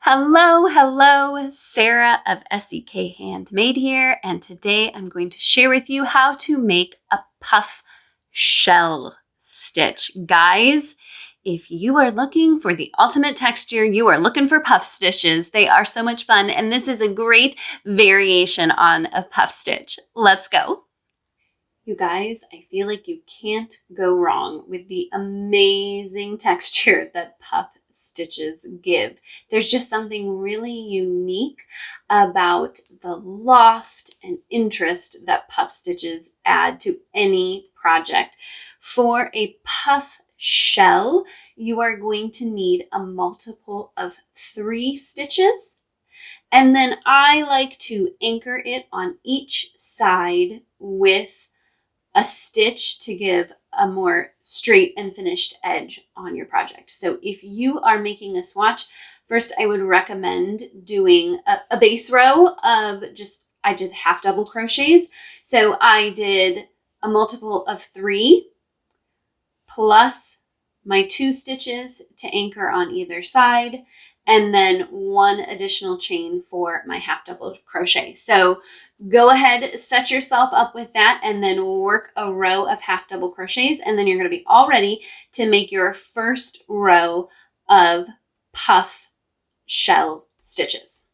Hello, hello, Sarah of SEK Handmade here, and today I'm going to share with you how to make a puff shell stitch. Guys, if you are looking for the ultimate texture, you are looking for puff stitches. They are so much fun, and this is a great variation on a puff stitch. Let's go. You guys, I feel like you can't go wrong with the amazing texture that puff stitches give. There's just something really unique about the loft and interest that puff stitches add to any project. For a puff shell, you are going to need a multiple of 3 stitches. And then I like to anchor it on each side with a stitch to give a more straight and finished edge on your project. So if you are making a swatch, first I would recommend doing a base row of I did half double crochets. So I did a multiple of 3 plus my 2 stitches to anchor on either side, and then 1 additional chain for my half double crochet. So go ahead, set yourself up with that, and then work a row of half double crochets, and then you're going to be all ready to make your first row of puff shell stitches.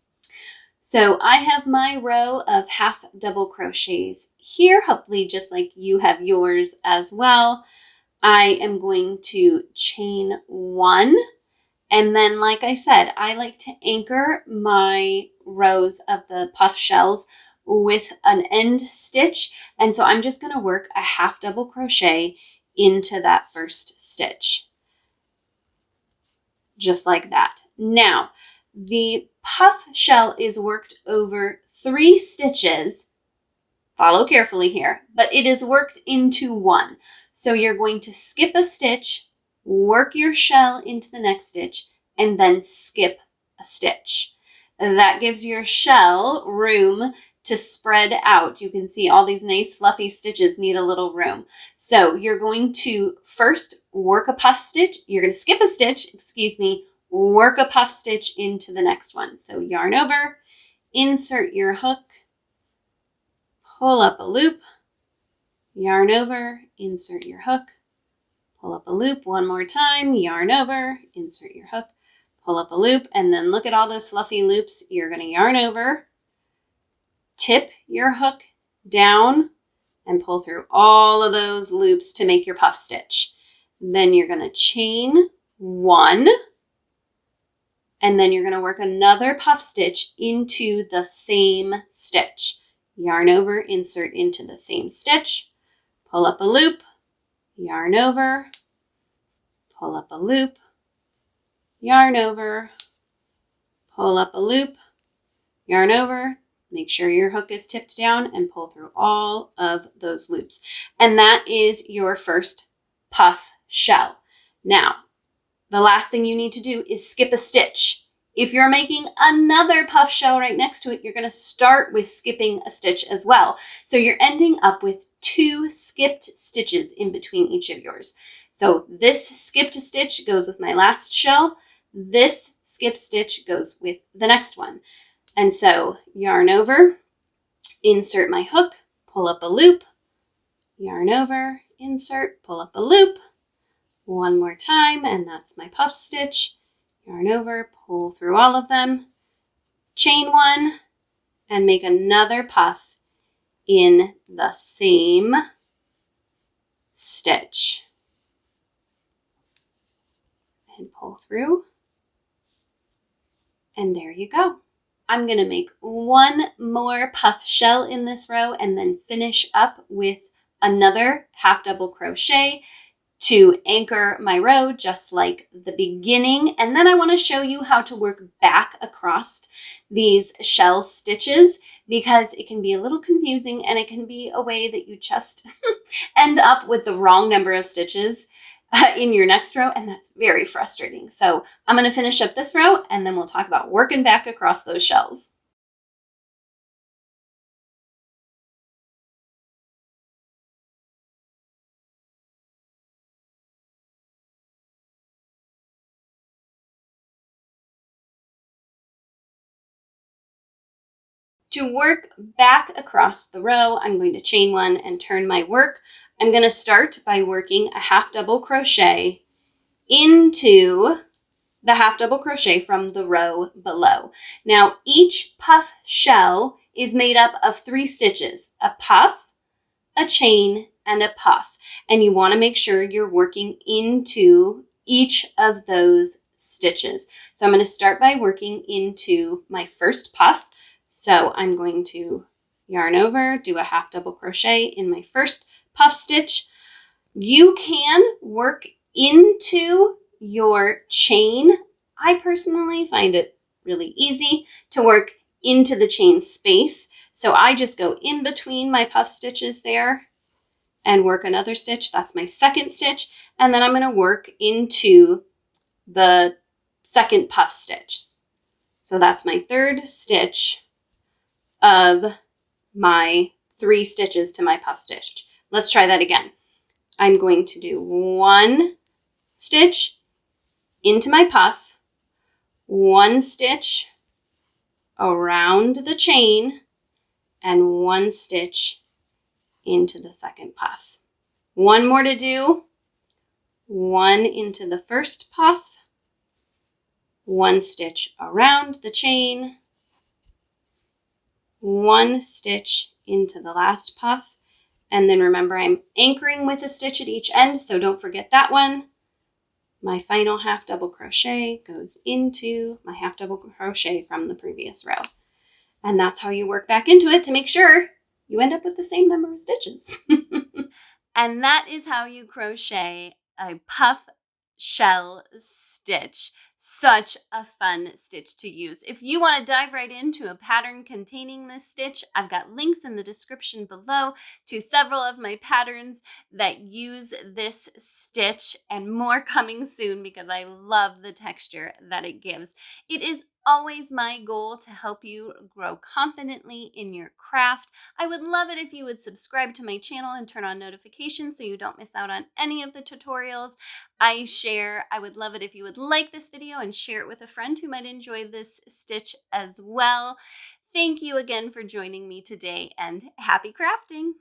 So I have my row of half double crochets here, hopefully just like you have yours as well. I am going to chain 1. And then, like I said, I like to anchor my rows of the puff shells with an end stitch. And so I'm just going to work a half double crochet into that first stitch. Just like that. Now, the puff shell is worked over 3 stitches. Follow carefully here, but it is worked into 1. So you're going to skip a stitch, work your shell into the next stitch, and then skip a stitch. That gives your shell room to spread out. You can see all these nice fluffy stitches need a little room. So you're going to first work a puff stitch. You're going to skip a stitch, work a puff stitch into the next one. So yarn over, insert your hook, pull up a loop, yarn over, insert your hook, pull up a loop one more time, yarn over, insert your hook, pull up a loop, and then look at all those fluffy loops. You're going to yarn over, tip your hook down, and pull through all of those loops to make your puff stitch. Then you're going to chain 1, and then you're going to work another puff stitch into the same stitch. Yarn over, insert into the same stitch, pull up a loop, yarn over, pull up a loop, yarn over, pull up a loop, yarn over, make sure your hook is tipped down, and pull through all of those loops. And that is your first puff shell. Now, the last thing you need to do is skip a stitch. If you're making another puff shell right next to it, you're going to start with skipping a stitch as well. So you're ending up with 2 skipped stitches in between each of yours. So this skipped stitch goes with my last shell. This skip stitch goes with the next one. And so yarn over, insert my hook, pull up a loop, yarn over, insert, pull up a loop, one more time, and that's my puff stitch. Yarn over, pull through all of them, chain 1, and make another puff in the same stitch. And pull through, and there you go. I'm going to make 1 more puff shell in this row and then finish up with another half double crochet to anchor my row just like the beginning. And then I want to show you how to work back across these shell stitches because it can be a little confusing and it can be a way that you just end up with the wrong number of stitches in your next row, and that's very frustrating. So I'm going to finish up this row and then we'll talk about working back across those shells. To work back across the row, I'm going to chain one and turn my work. I'm going to start by working a half double crochet into the half double crochet from the row below. Now, each puff shell is made up of 3 stitches, a puff, a chain, and a puff. And you want to make sure you're working into each of those stitches. So I'm going to start by working into my first puff. So I'm going to yarn over, do a half double crochet in my first puff stitch. You can work into your chain. I personally find it really easy to work into the chain space. So I just go in between my puff stitches there and work another stitch. That's my second stitch. And then I'm going to work into the second puff stitch. So that's my third stitch of my 3 stitches to my puff stitch. Let's try that again. I'm going to do 1 stitch into my puff, 1 stitch around the chain, and 1 stitch into the second puff. 1 more to do. 1 into the first puff, 1 stitch around the chain, 1 stitch into the last puff, and then remember I'm anchoring with a stitch at each end, so don't forget that one. My final half double crochet goes into my half double crochet from the previous row. And that's how you work back into it to make sure you end up with the same number of stitches. And that is how you crochet a puff shell stitch. Such a fun stitch to use. If you want to dive right into a pattern containing this stitch, I've got links in the description below to several of my patterns that use this stitch, and more coming soon because I love the texture that it gives. It is always my goal to help you grow confidently in your craft. I would love it if you would subscribe to my channel and turn on notifications so you don't miss out on any of the tutorials I share. I would love it if you would like this video and share it with a friend who might enjoy this stitch as well. Thank you again for joining me today, and happy crafting!